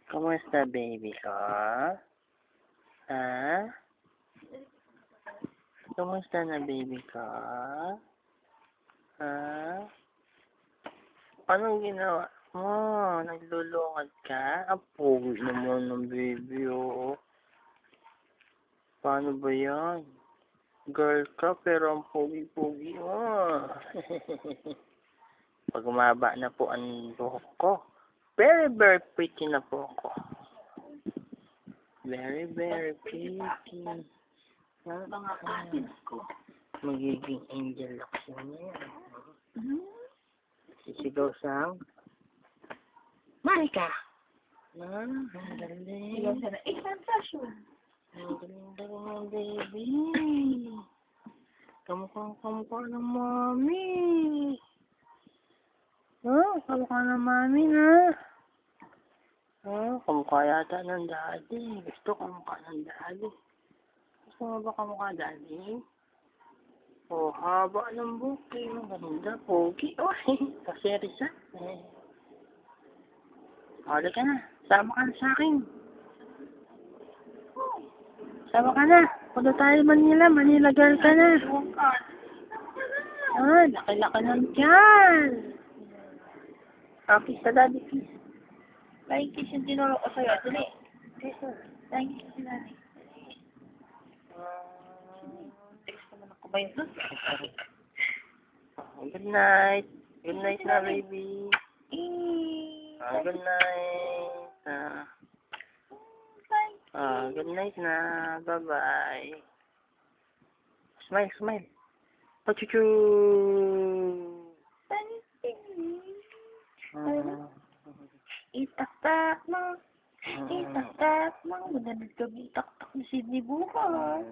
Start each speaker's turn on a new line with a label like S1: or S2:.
S1: Kumusta, baby ko? Ha? Kumusta na, baby ko? Ha? Anong ginawa mo? Naglulungad ka? Ang pogi naman ng baby, oo. Paano ba yan? Girl ka, pero ang pogi-pogi mo. Pag umaba na po ang buhok ko, very, very pretty na po ako. Very, very pretty.
S2: Mga cousins ko.
S1: Magiging angel ako na yan. Sisigaw sang Marika! Ang galing.
S2: Sigaw siya na, sensation.
S1: Ang galing ng baby. Kamukha ng mami. Kamukha ng mami na. Kamukha yata ng daddy. Gusto kamukha ng daddy. Gusto mo ba kamukha daddy? Oh, haba ng buki. Ang ganda, pogi. Oh, kasi Risa. Hali ka na. Sama ka na sa akin. Sama ka na. Punta tayo Manila. Manila girl ka na. Laki-laki ng tiyan. Kiss sa daddy, kiss.
S2: Like kiss yung tinuro ko sa'yo. Dali.
S1: Kiss na.
S2: Like kiss si nanay. Text naman ako ba yun?
S1: Good night. Good night na, baby. Good night. Good night na. Bye-bye. Smile, smile. Pachuchu.
S2: Itak-tak mo. Itak-tak mo. Mananag kami itak-tak ni Sydney bukas.